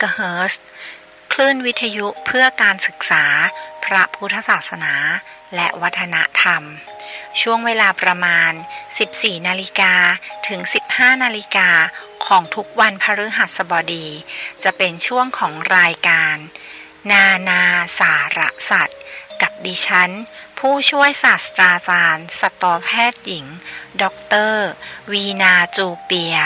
กะเฮิรตซ์คลื่นวิทยุเพื่อการศึกษาพระพุทธศาสนาและวัฒนธรรมช่วงเวลาประมาณ 14 นาฬิกาถึง 15 นาฬิกาของทุกวันพฤหัสบดีจะเป็นช่วงของรายการนาสารสัตว์กับดิฉันผู้ช่วยศาสตราจารย์สัตวแพทย์หญิงดร.วีนาจูเปีย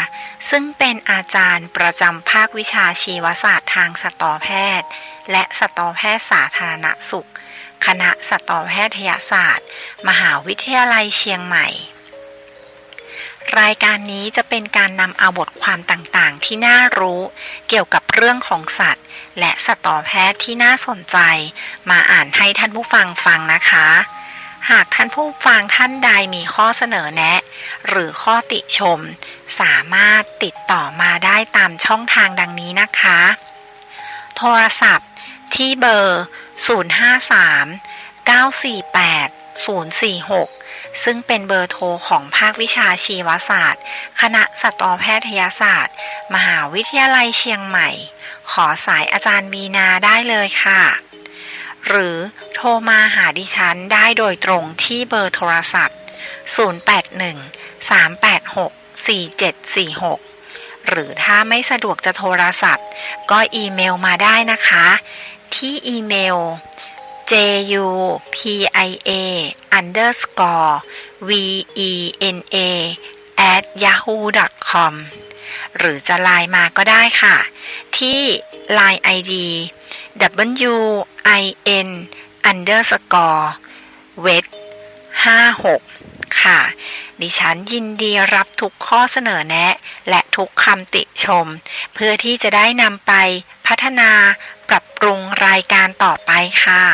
ซึ่งเป็นอาจารย์ประจำภาควิชาชีวศาสตร์ทางสัตวแพทย์และสัตวแพทย์สาธารณสุขคณะสัตวแพทยศาสตร์มหาวิทยาลัยเชียงใหม่รายการนี้จะเป็นการนำเอาบทความต่างๆที่น่ารู้เกี่ยวกับเรื่องของสัตว์และสัตวแพทย์ที่น่าสนใจมาอ่านให้ท่านผู้ฟังฟังนะคะหากท่านผู้ฟังท่านใดมีข้อเสนอแนะหรือข้อติชมสามารถติดต่อมาได้ตามช่องทางดังนี้นะคะโทรศัพท์ที่เบอร์ 053-948-046 ซึ่งเป็นเบอร์โทรของภาควิชาชีวศาสตร์คณะสัตวแพทยศาสตร์มหาวิทยาลัยเชียงใหม่ขอสายอาจารย์วีนาได้เลยค่ะหรือโทรมาหาดิฉันได้โดยตรงที่เบอร์โทรศัพท์ 081-386-4746 หรือถ้าไม่สะดวกจะโทรศัพท์ก็อีเมลมาได้นะคะที่อีเมล jupia_vena@yahoo.com หรือจะไลน์มาก็ได้ค่ะที่ Line ID win_vet56 ค่ะดิฉันยินดีรับทุกข้อเสนอแนะและทุกคำติชมเพื่อที่จะได้นำไปพัฒนาปรับปรุงรายการต่อไปค่ะ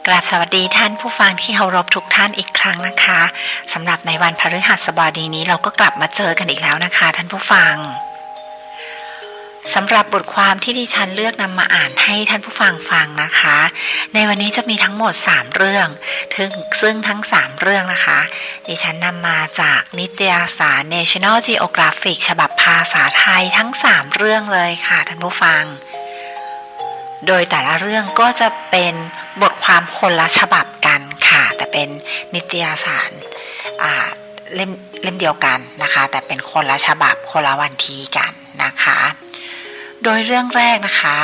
กราบสวัสดีท่านผู้ฟังที่เคารพทุกท่านอีกครั้งนะคะสำหรับในวันพฤหัสบดีนี้เราก็กลับมาเจอกันอีกแล้วนะคะท่านผู้ฟังสำหรับบทความที่ดิฉันเลือกนำมาอ่านให้ท่านผู้ฟังฟังนะคะในวันนี้จะมีทั้งหมด3เรื่องซึ่งทั้ง3เรื่องนะคะดิฉันนำมาจากนิตยสาร National Geographic ฉบับภาษาไทยทั้ง3เรื่องเลยค่ะท่านผู้ฟังโดยแต่ละเรื่องก็จะเป็นบทความคนละฉบับกันค่ะแต่เป็นนิตยสารเล่มเดียวกันนะคะแต่เป็นคนละฉบับคนละวันที่กันนะคะโดยเรื่องแรกนะคะ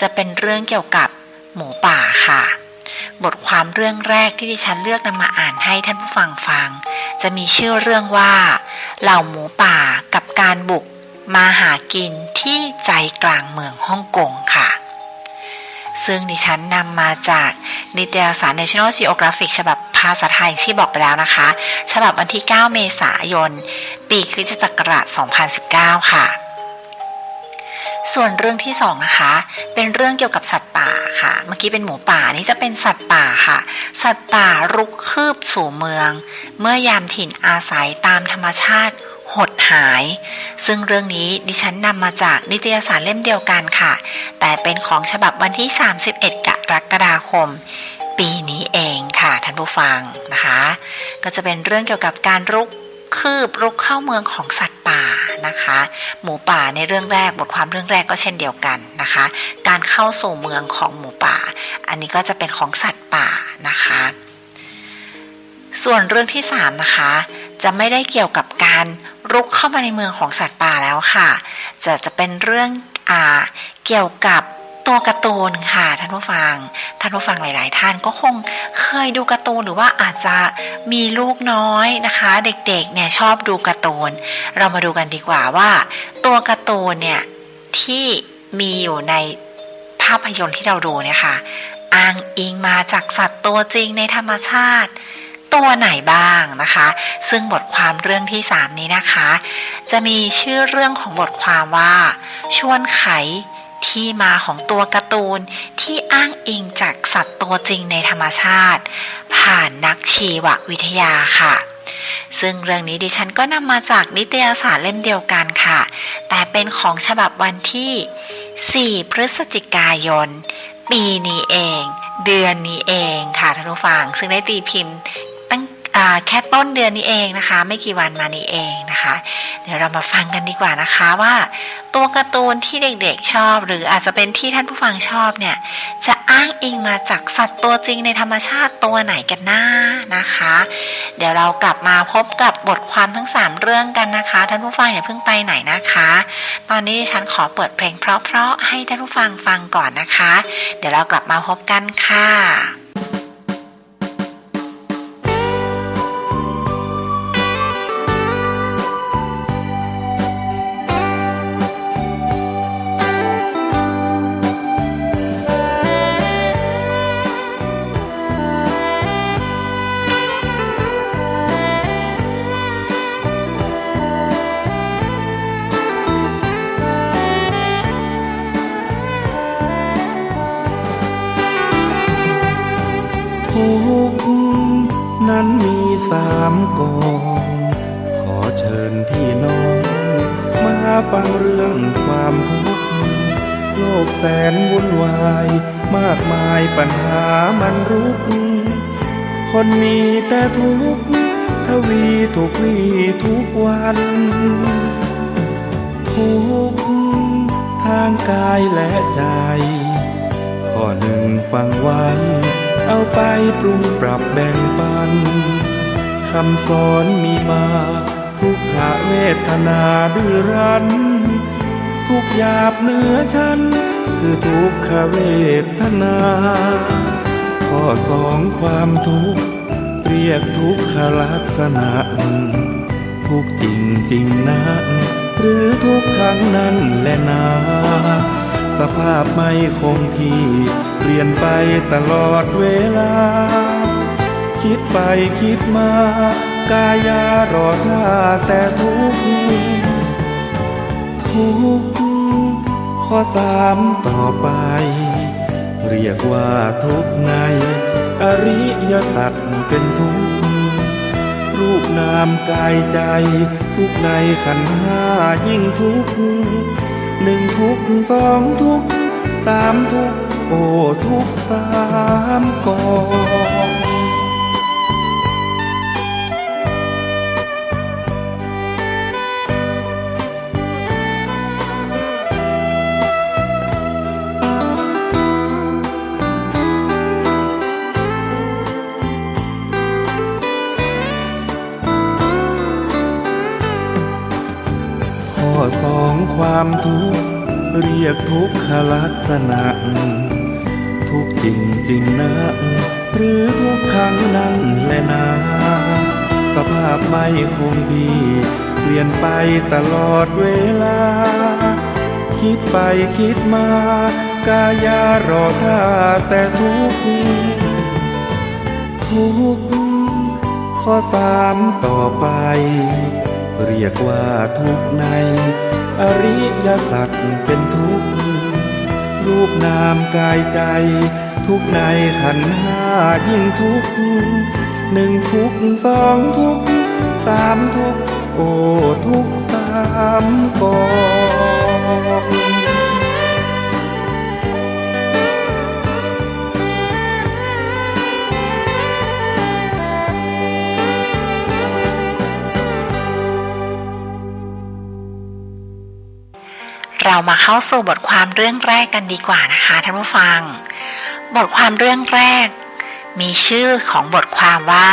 จะเป็นเรื่องเกี่ยวกับหมูป่าค่ะบทความเรื่องแรกที่ดิฉันเลือกนำมาอ่านให้ท่านผู้ฟังฟังจะมีชื่อเรื่องว่าเหล่าหมูป่ากับการบุกมาหากินที่ใจกลางเมืองฮ่องกงค่ะซึ่งดิฉันนำมาจากนิตยสาร National Geographic ฉบับภาษาไทยที่บอกไปแล้วนะคะฉบับวันที่ 9 เมษายน ปีคริสตศักราช 2019 ค่ะส่วนเรื่องที่2นะคะเป็นเรื่องเกี่ยวกับสัตว์ป่าค่ะเมื่อกี้เป็นหมูป่านี่จะเป็นสัตว์ป่าค่ะสัตว์ป่ารุกคืบสู่เมืองเมื่อยามถิ่นอาศัยตามธรรมชาติหดหายซึ่งเรื่องนี้ดิฉันนำมาจากนิตยสารเล่มเดียวกันค่ะแต่เป็นของฉบับวันที่31 กรกฎาคมปีนี้เองค่ะท่านผู้ฟังนะคะก็จะเป็นเรื่องเกี่ยวกับการรุกเข้าเมืองของสัตว์ป่านะคะหมูป่าในเรื่องแรกบทความเรื่องแรกก็เช่นเดียวกันนะคะการเข้าสู่เมืองของหมูป่าอันนี้ก็จะเป็นของสัตว์ป่านะคะส่วนเรื่องที่3นะคะจะไม่ได้เกี่ยวกับการรุกเข้ามาในเมืองของสัตว์ป่าแล้วค่ะจะเป็นเรื่องเกี่ยวกับตัวการ์ตูนค่ะท่านผู้ฟังหลายๆท่านก็คงเคยดูการ์ตูนหรือว่าอาจจะมีลูกน้อยนะคะเด็กๆเนี่ยชอบดูการ์ตูนเรามาดูกันดีกว่าว่าตัวการ์ตูนเนี่ยที่มีอยู่ในภาพยนตร์ที่เราดูเนี่ยค่ะอ้างอิงมาจากสัตว์ตัวจริงในธรรมชาติตัวไหนบ้างนะคะซึ่งบทความเรื่องที่3นี้นะคะจะมีชื่อเรื่องของบทความว่าชวนไข ที่มาของตัวการ์ตูนที่อ้างอิงจากสัตว์ตัวจริงในธรรมชาติผ่านนักชีววิทยาค่ะซึ่งเรื่องนี้ดิฉันก็นำมาจากนิตยสารเล่มเดียวกันค่ะแต่เป็นของฉบับวันที่ 4 พฤศจิกายนปีนี้เองเดือนนี้เองค่ะท่านผู้ฟังซึ่งได้ตีพิมพ์ตั้งแค่ต้นเดือนนี้เองนะคะไม่กี่วันมานี้เองนะคะเดี๋ยวเรามาฟังกันดีกว่านะคะว่าตัวการ์ตูนที่เด็กๆชอบหรืออาจจะเป็นที่ท่านผู้ฟังชอบเนี่ยจะอ้างอิงมาจากสัตว์ตัวจริงในธรรมชาติตัวไหนกันน้านะคะเดี๋ยวเรากลับมาพบกับบทความทั้ง3เรื่องกันนะคะท่านผู้ฟังอย่าเพิ่งไปไหนนะคะตอนนี้ฉันขอเปิดเพลงเพราะๆให้ท่านผู้ฟังฟังก่อนนะคะเดี๋ยวเรากลับมาพบกันค่ะทุกข์นั้นมี3 กองขอเชิญพี่น้องมาฟังเรื่องความทุกข์โลกแสนวุ่นวายมากมายปัญหามันรุกคนมีแต่ทุกข์ทวีทุกวี่ทุกวันทุกข์ทางกายและใจข้อหนึ่งฟังไว้เอาไปปรุงปรับแบ่งปันคำสอนมีมาทุกขเวทนาดื้อรั้นทุกหยาบเหนือฉันคือทุกขเวทนาข้อ2ความทุกข์เรียกทุกขลักษณะทุกจริงจริงนะหรือทุกครั้งนั้นแหละนาสภาพไม่คงที่เปลี่ยนไปตลอดเวลาคิดไปคิดมากายารอท่าแต่ทุกข์ทุกข์ข้อ3ต่อไปเรียกว่าทุกข์ในอริยสัจเป็นทุกข์รูปนามกายใจทุกข์ในขันธ์5ยิ่งทุกข์1ทุกข์2ทุกข์3ทุกข์โอ้ทุกข์3 กองข้อ2ความทุกข์เรียกทุกขลักษณะทุกจริงจริงนะหรือทุกครั้งนั้นแหละนะสภาพไม่คงที่เปลี่ยนไปตลอดเวลาคิดไปคิดมากายารอท่าแต่ทุกข์ทุกข์ข้อ3ต่อไปเรียกว่าทุกข์ในอริยสัจเป็นทุกข์รูปนามกายใจทุกข์ในขันธ์5ยิ่งทุกข์1ทุกข์2ทุกข์3ทุกข์โอ้ทุกข์3 กองเรามาเข้าสู่บทความเรื่องแรกกันดีกว่านะคะท่านผู้ฟังบทความเรื่องแรกมีชื่อของบทความว่า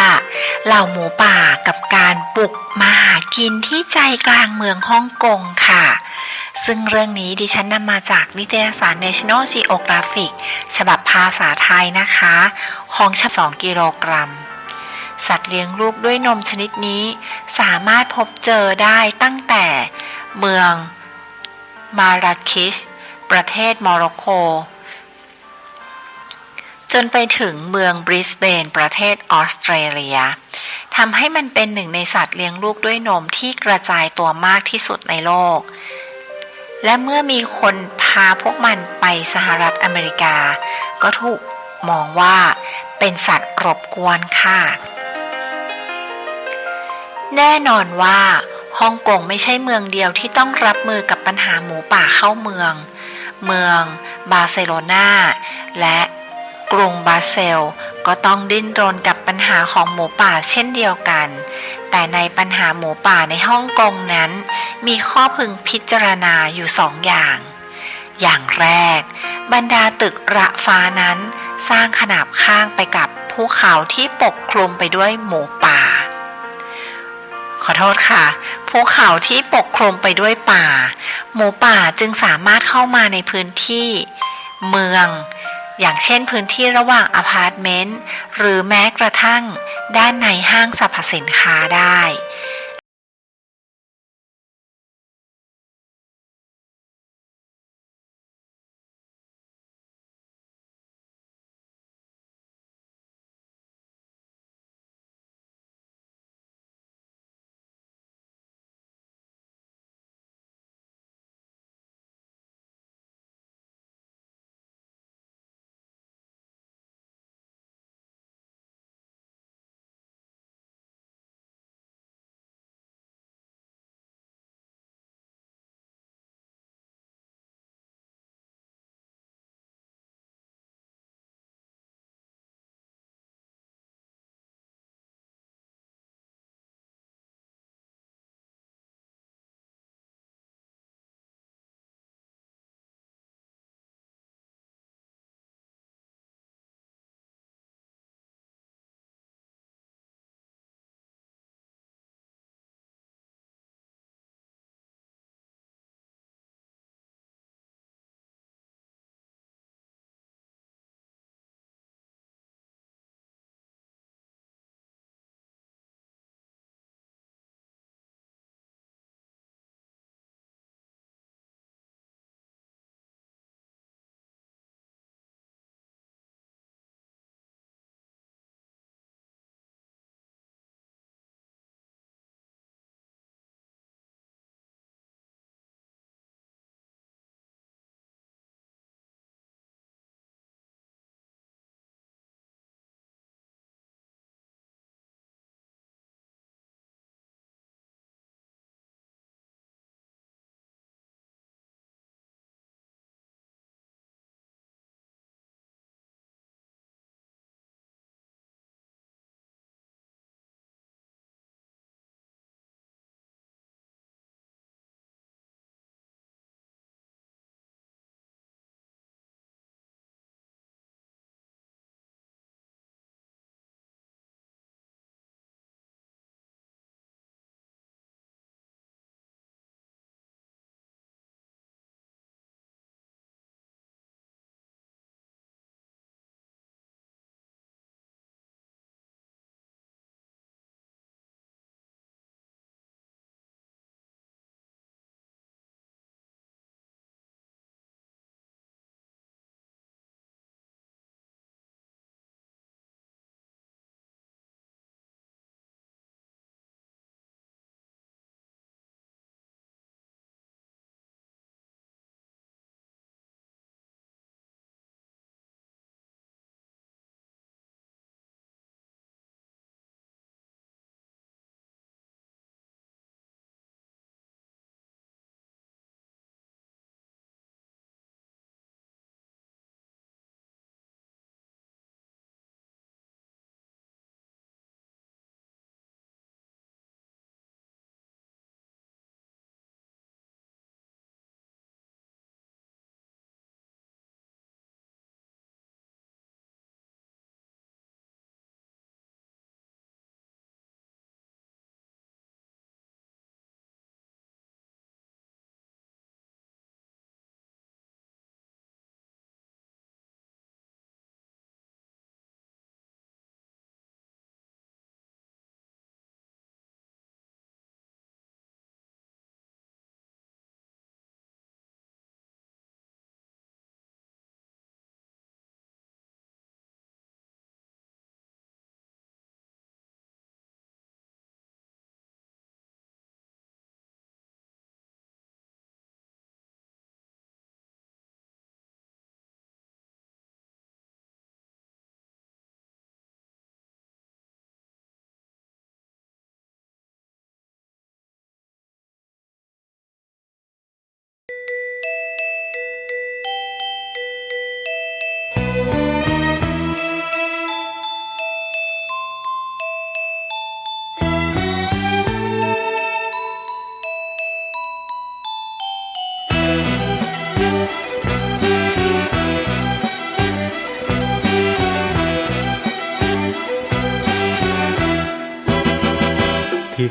เหล่าหมูป่ากับการบุกมาหากินที่ใจกลางเมืองฮ่องกงค่ะซึ่งเรื่องนี้ดิฉันนำมาจากนิตยสาร National Geographic ฉบับภาษาไทยนะคะของฉบับ2 กิโลกรัมสัตว์เลี้ยงลูกด้วยนมชนิดนี้สามารถพบเจอได้ตั้งแต่เมืองมาราเคชประเทศโมร็อกโกจนไปถึงเมืองบริสเบนประเทศออสเตรเลียทำให้มันเป็นหนึ่งในสัตว์เลี้ยงลูกด้วยนมที่กระจายตัวมากที่สุดในโลก และเมื่อมีคนพาพวกมันไปสหรัฐอเมริกาก็ถูกมองว่าเป็นสัตว์รบกวนค่ะแน่นอนว่าฮ่องกงไม่ใช่เมืองเดียวที่ต้องรับมือกับปัญหาหมูป่าเข้าเมืองบาร์เซโลนาและกรุงบาเซลก็ต้องดิ้นรนกับปัญหาของหมูป่าเช่นเดียวกันแต่ในปัญหาหมูป่าในฮ่องกงนั้นมีข้อพึงพิจารณาอยู่อย่างแรกบรรดาตึกระฟ้านั้นสร้างขนาบข้างไปกับภูเขาที่ปกคลุมไปด้วยหมูป่าขอโทษค่ะภูเขาที่ปกคลุมไปด้วยป่าหมูป่าจึงสามารถเข้ามาในพื้นที่เมืองอย่างเช่นพื้นที่ระหว่างอพาร์ตเมนต์หรือแม้กระทั่งด้านในห้างสรรพสินค้าได้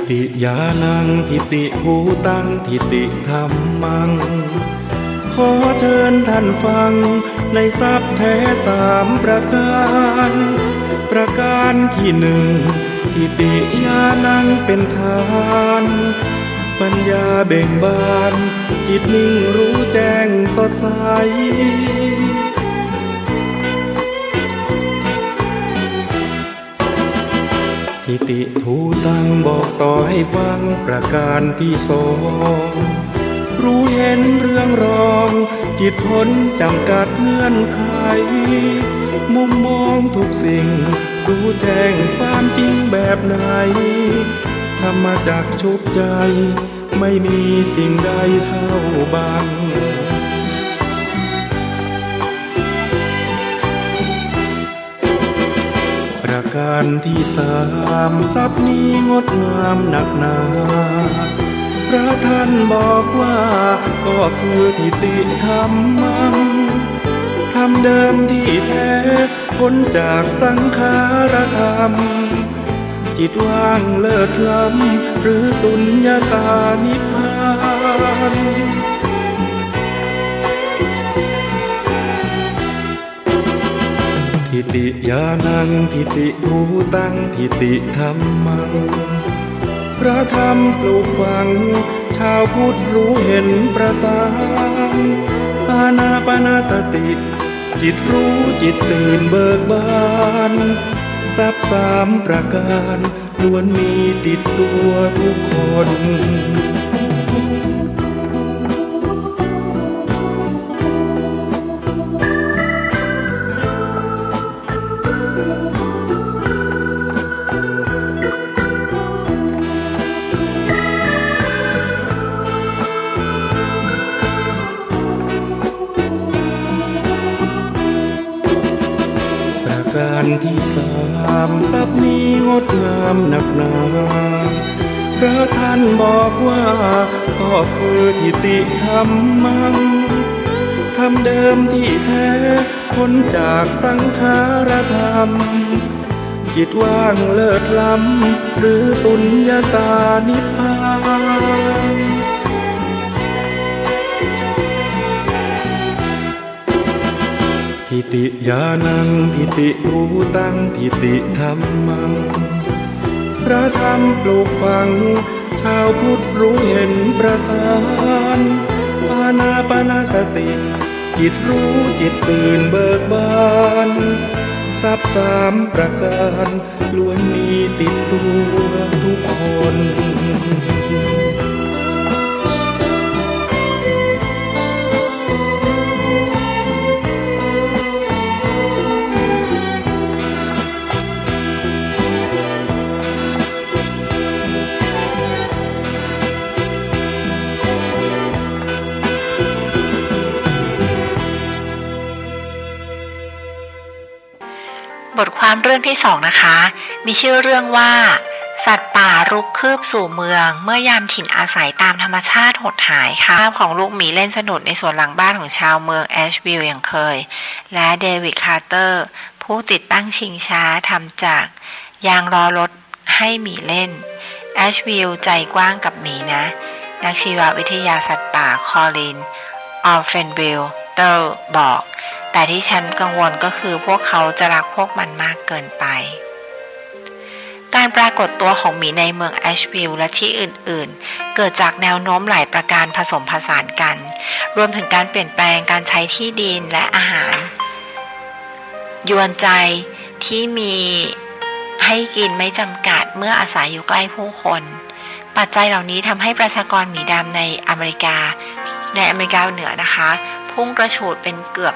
ติยานังทิติภูตังทิติธรรมังขอเชิญท่านฟังในทรัพย์แท้3 ประการประการที่1ทิติยานังเป็นทานปัญญาเบ่งบานจิตนิ่งรู้แจ้งสดใสทิติทูตังบอกต่อให้ฟังประการที่2รู้เห็นเรื่องรองจิตพ้นจำกัดเงื่อนไขมุมมองทุกสิ่งรู้แจ้งความจริงแบบไหนธรรมจักรชุบใจไม่มีสิ่งใดเข้าบังประการที่3ทรัพย์นี้งดงามหนักหนาพระท่านบอกว่าก็คือทิติธรรมังธรรมเดิมที่แท้พ้นจากสังขารธรรมจิตว่างเลิศล้ำหรือสุญญตานิพพานทิติยานังทิติภูตังทิติธรรมังพระธรรมปลูกฝังชาวพุทธรู้เห็นประสานอานาปานสติจิตรู้จิตตื่นเบิกบานทรัพย์3 ประการล้วนมีติดตัวทุกคนประการที่3ทรัพย์นี้งดงามหนักหนาพระท่านบอกว่าก็คือทิติธรรมังธรรมเดิมที่แท้พ้นจากสังขารธรรมจิตว่างเลิศล้ำหรือสุญญตานิพพานทิติยานังทิติภูตังทิติธรรมังพระธรรมปลูกฝังชาวพุทธรู้เห็นประสานอานาปานสติจิตรู้จิตตื่นเบิกบานทรัพย์3 ประการล้วนมีติดตัวทุกคนบทความเรื่องที่2นะคะมีชื่อเรื่องว่าสัตว์ป่ารุกคืบสู่เมืองเมื่อยามถิ่นอาศัยตามธรรมชาติหดหายค่ะภาพของลูกหมีเล่นสนุกในสวนหลังบ้านของชาวเมืองแอชวิลล์อย่างเคยและเดวิดคาร์เตอร์ผู้ติดตั้งชิงช้าทำจากยางล้อรถให้หมีเล่นแอชวิลล์ใจกว้างกับหมีนะนักชีววิทยาสัตว์ป่าคอลินออลเฟนบิลเตอร์บอกแต่ที่ฉันกังวลก็คือพวกเขาจะรักพวกมันมากเกินไปการปรากฏตัวของหมีในเมืองแอชวิลล์และที่อื่นๆเกิดจากแนวโน้มหลายประการผสมผสานกันรวมถึงการเปลี่ยนแปลงการใช้ที่ดินและอาหารยวนใจที่มีให้กินไม่จำกัดเมื่ออาศัยอยู่ใกล้ผู้คนปัจจัยเหล่านี้ทำให้ประชากรหมีดำในอเมริกาเหนือนะคะพุ่งกระฉูดเป็นเกือบ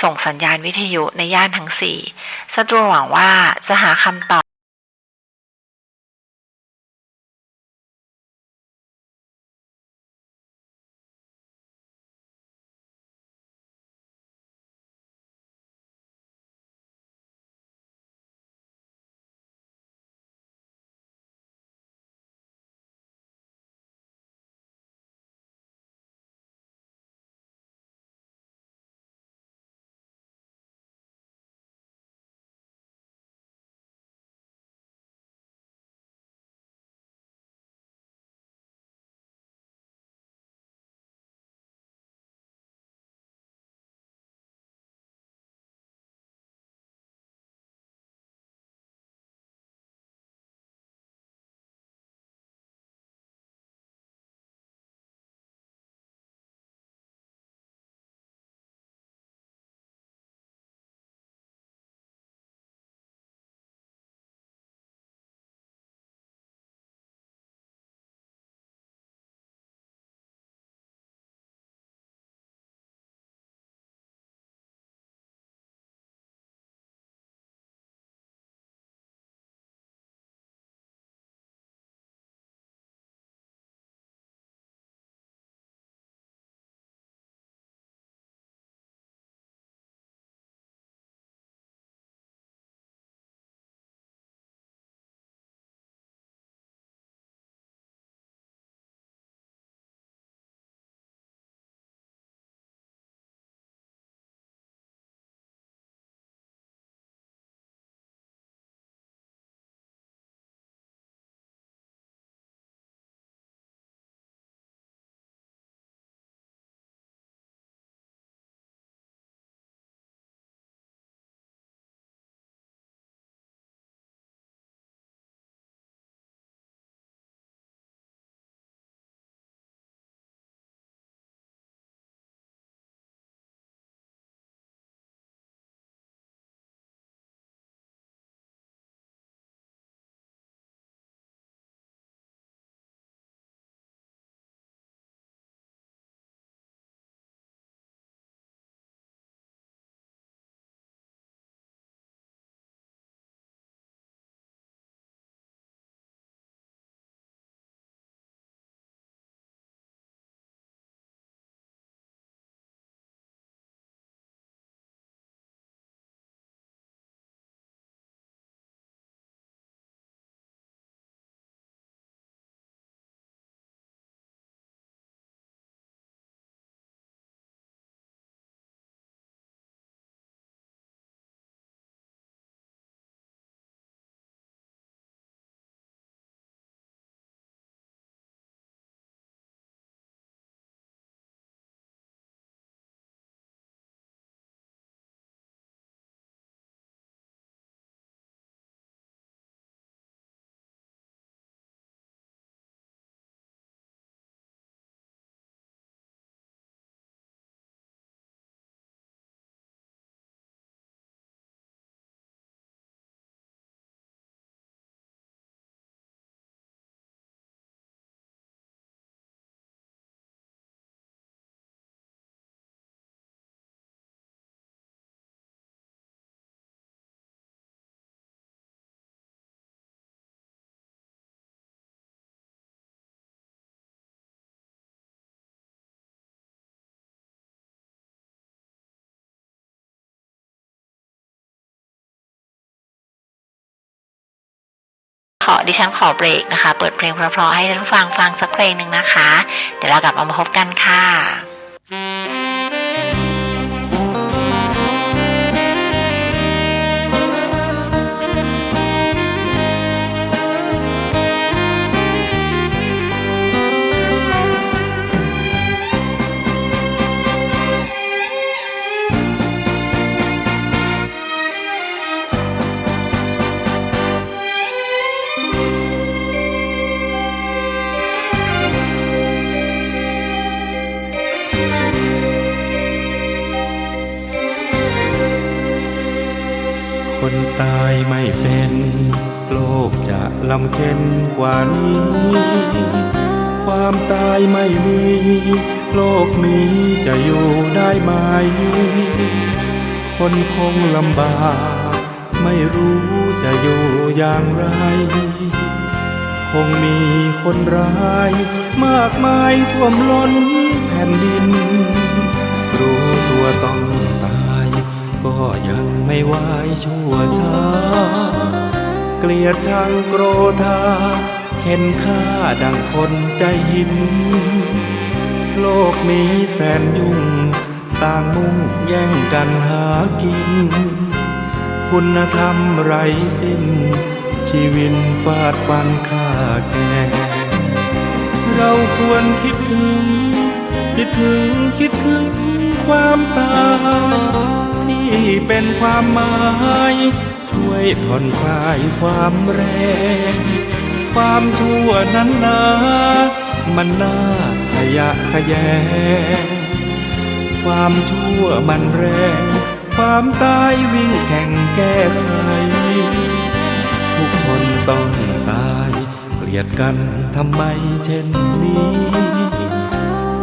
ส่งสัญญาณวิทยุในย่านทั้งสี่สะดวกหวังว่าจะหาคำตอบดิฉันขอเบรกนะคะเปิดเพลงเพราะๆให้ท่านผู้ฟังฟังสักเพลงหนึ่งนะคะเดี๋ยวเรากลับมาพบกันค่ะ คนตายไม่เป็นโลกจะลำเค็ญกว่านี้ความตายไม่มี โลกนี้จะอยู่ได้ไหมคนคงลำบากไม่รู้จะอยู่อย่างไรคงมีคนร้ายมากมายท่วมล้นแผ่นดินรู้ตัวต้องตายก็ยังไม่ไหวชั่วช้าเกลียดชังโกรธาเข็นฆ่าดังคนใจหินโลกนี้แสนยุ่งต่างมุ่งแย่งกันหากินคุณธรรมไร้สิ้นชีวิตฟาดฟันฆ่าแก่เราควรคิดถึงความตายที่เป็นความหมายช่วยผ่อนคลายความแรงความชั่วนั้นนะมันน่าขยะแขยงความชั่วมันแรงความตายวิ่งแข่งแก้ไขทุกคนต้องตายเกลียดกันทำไมเช่นนี้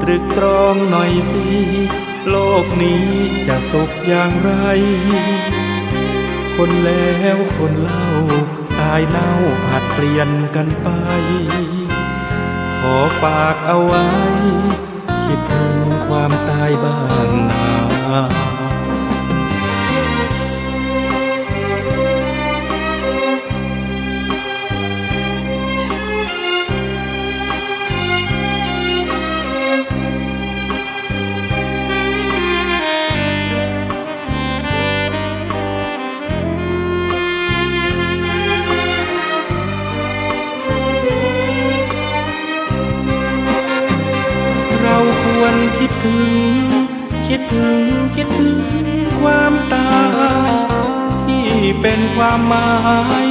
ตรึกตรองหน่อยสิโลกนี้จะสุขอย่างไรคนแล้วคนเล่าตายเน่าผัดเปลี่ยนกันไปขอฝากเอาไว้คิดถึงความตายบ้างนาเราควรคิดถึงความตายที่เป็นความหมาย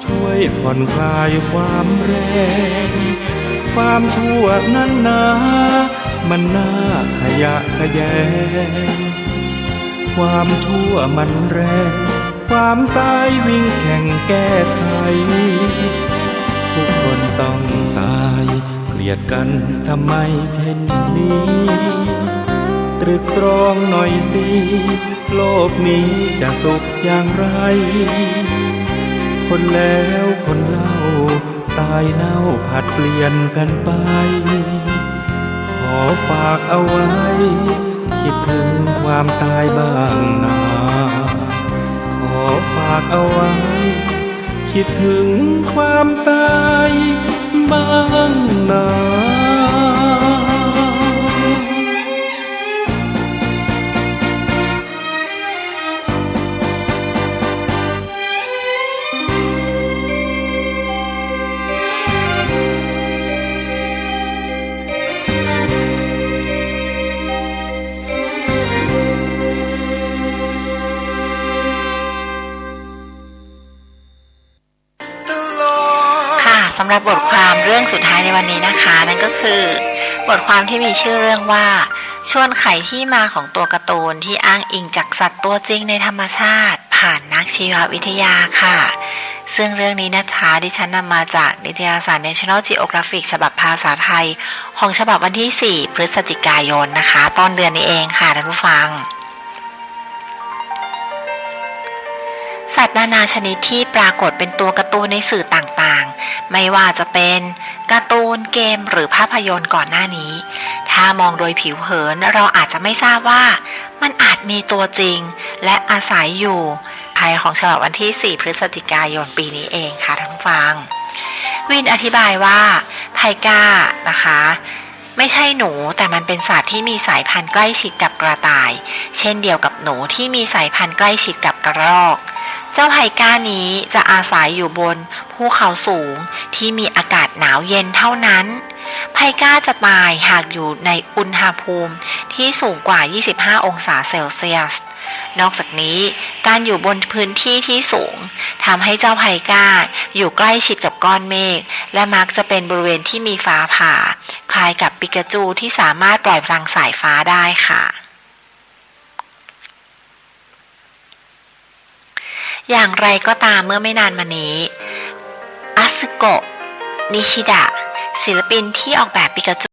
ช่วยผ่อนคลายความแรงความชั่วนั้นนะมันน่าขยะแขยงความชั่วมันแรงความตายวิ่งแข่งแก้ไขทุกคนต้องตายเกลียดกันทำไมเช่นนี้ตรึกตรองหน่อยสิโลกนี้จะสุขอย่างไรคนแล้วคนเล่าตายเน่าผัดเปลี่ยนกันไปขอฝากเอาไว้คิดถึงความตายบ้างนะขอฝากเอาไว้คิดถึงความตายบ้างนะสำหรับบทความเรื่องสุดท้ายในวันนี้นะคะนั่นก็คือบทความที่มีชื่อเรื่องว่าชวนไขที่มาของตัวการ์ตูนที่อ้างอิงจากสัตว์ตัวจริงในธรรมชาติผ่านนักชีววิทยาค่ะซึ่งเรื่องนี้นะคะดิฉันนำมาจากนิตยสาร National Geographic ฉบับภาษาไทยของฉบับวันที่ 4 พฤศจิกายนนะคะต้นเดือนนี้เองค่ะท่านผู้ฟังสัตว์นานาชนิดที่ปรากฏเป็นตัวการ์ตูนในสื่อต่างๆไม่ว่าจะเป็นการ์ตูนเกมหรือภาพยนตร์ก่อนหน้านี้ถ้ามองโดยผิวเผินเราอาจจะไม่ทราบว่ามันอาจมีตัวจริงและอาศัยอยู่ภายของฉบับวันที่ 4 พฤศจิกายนปีนี้เองค่ะท่านผู้ฟังวินอธิบายว่าไทก้านะคะไม่ใช่หนูแต่มันเป็นสัตว์ที่มีสายพันธุ์ใกล้ชิดกับกระต่ายเช่นเดียวกับหนูที่มีสายพันธุ์ใกล้ชิดกับกระรอกเจ้าไทก้านี้จะอาศัยอยู่บนภูเขาสูงที่มีอากาศหนาวเย็นเท่านั้นไทก้าจะตายหากอยู่ในอุณหภูมิที่สูงกว่า 25 องศาเซลเซียสนอกจากนี้การอยู่บนพื้นที่ที่สูงทำให้เจ้าไทก้าอยู่ใกล้ชิดกับก้อนเมฆและมักจะเป็นบริเวณที่มีฟ้าผ่าคล้ายกับปิกาจูที่สามารถปล่อยพลังสายฟ้าได้ค่ะอย่างไรก็ตามเมื่อไม่นานมานี้อาซึโกะ นิชิดะศิลปินที่ออกแบบปิกาจู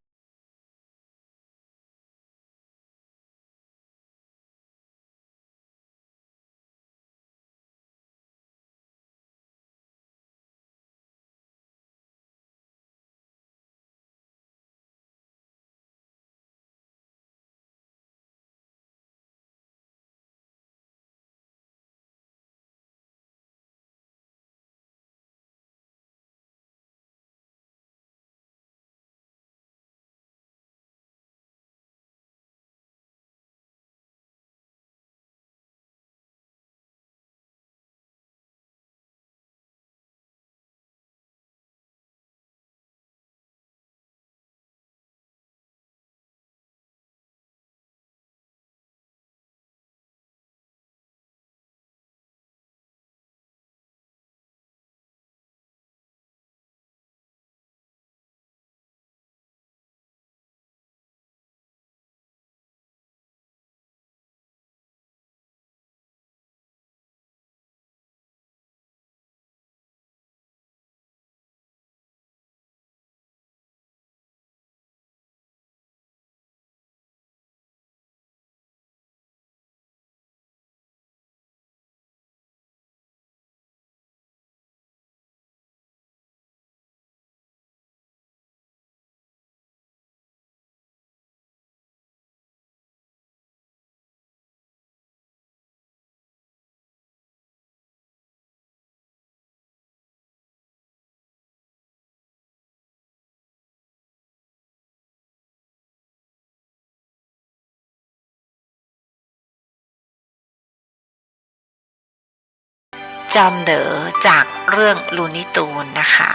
จอมเด๋อจากเรื่องลูนี่ตูนนะคะ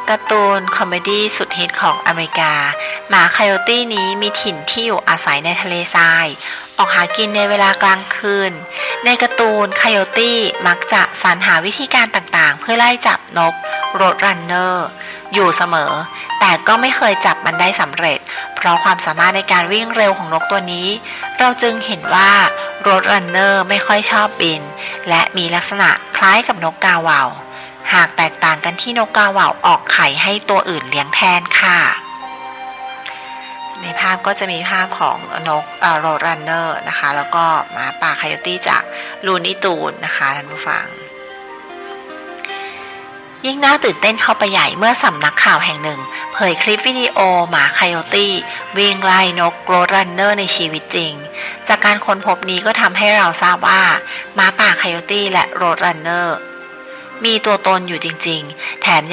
การ์ตูนคอมเมดี้สุดฮิตของอเมริกาหมาไคโอตี้นี้มีถิ่นที่อยู่อาศัยในทะเลทรายออกหากินในเวลากลางคืนในการ์ตูนไคโอตี้มักจะสรรหาวิธีการต่างๆเพื่อไล่จับนกโรดรันเนอร์อยู่เสมอแต่ก็ไม่เคยจับมันได้สำเร็จเพราะความสามารถในการวิ่งเร็วของนกตัวนี้เราจึงเห็นว่าโรดรันเนอร์ไม่ค่อยชอบบินและมีลักษณะคล้ายกับนกกาเหว่าหากแตกต่างกันที่นกกาเหว่าออกไข่ให้ตัวอื่นเลี้ยงแทนค่ะในภาพก็จะมีภาพของนกโรดรันเนอร์นะคะแล้วก็หมาป่าไคโอตี้จากลูนี่ตูนนะคะท่านผู้ฟังยิ่งน่าตื่นเต้นเข้าไปใหญ่เมื่อสำนักข่าวแห่งหนึ่งเผยคลิปวิดีโอหมาไคโอตี้วิ่งไล่นกโรดรันเนอร์ในชีวิตจริงจากการค้นพบนี้ก็ทำให้เราทราบว่าหมาป่าไคโอตี้และโรดรันเนอร์มีตัวตนอยู่จริงๆแถม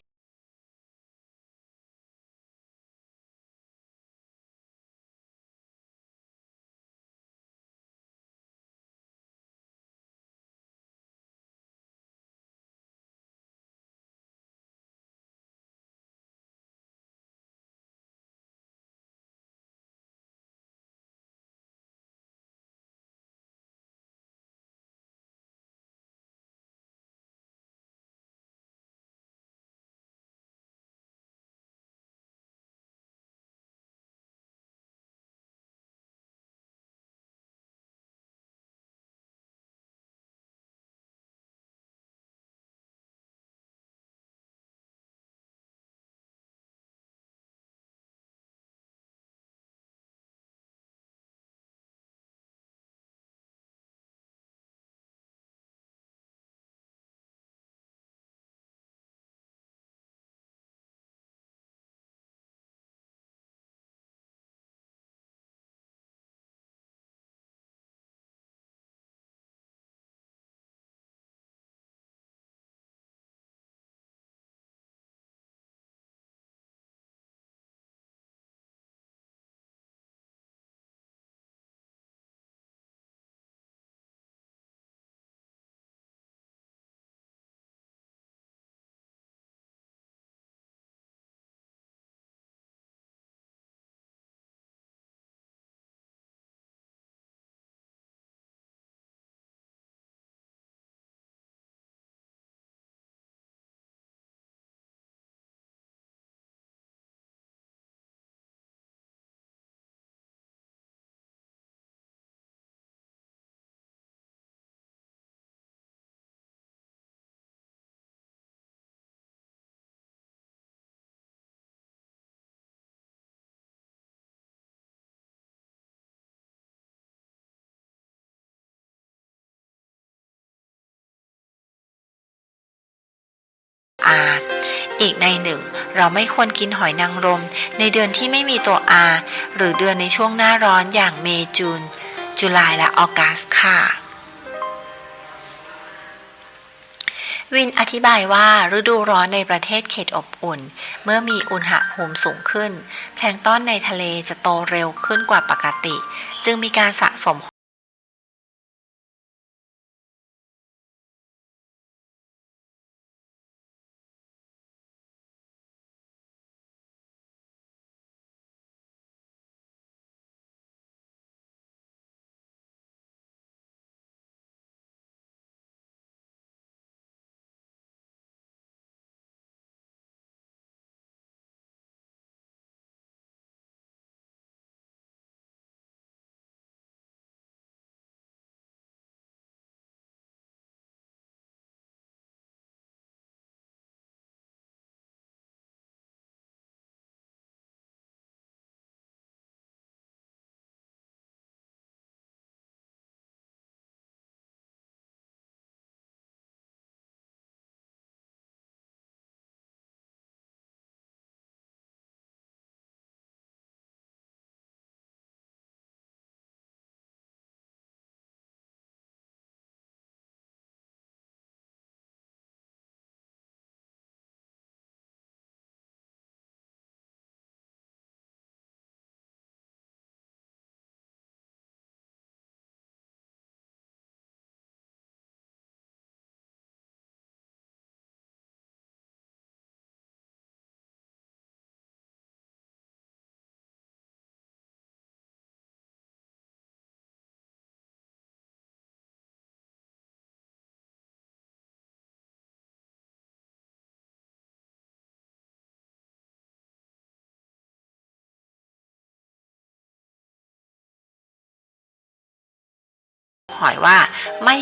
อีกในหนึ่งเราไม่ควรกินหอยนางรมในเดือนที่ไม่มีตัว R หรือเดือนในช่วงหน้าร้อนอย่างเมษจูนจุลายและออกัสค่ะวินอธิบายว่าฤดูร้อนในประเทศเขตอบอุ่นเมื่อมีอุณหภูมิสูงขึ้นแพลงก์ต้นในทะเลจะโตเร็วขึ้นกว่าปกติจึงมีการสะสม หอยว่าไม่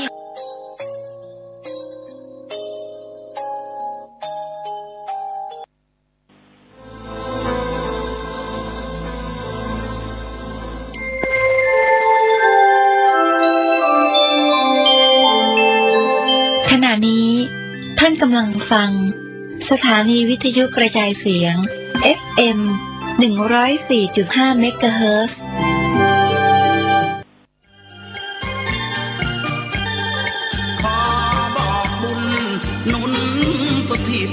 ขณะนี้ท่านกำลังฟังสถานีวิทยุกระจายเสียง FM 104.5 เมกะเฮิรตซ์ขอบอกบุญหนุนสถิต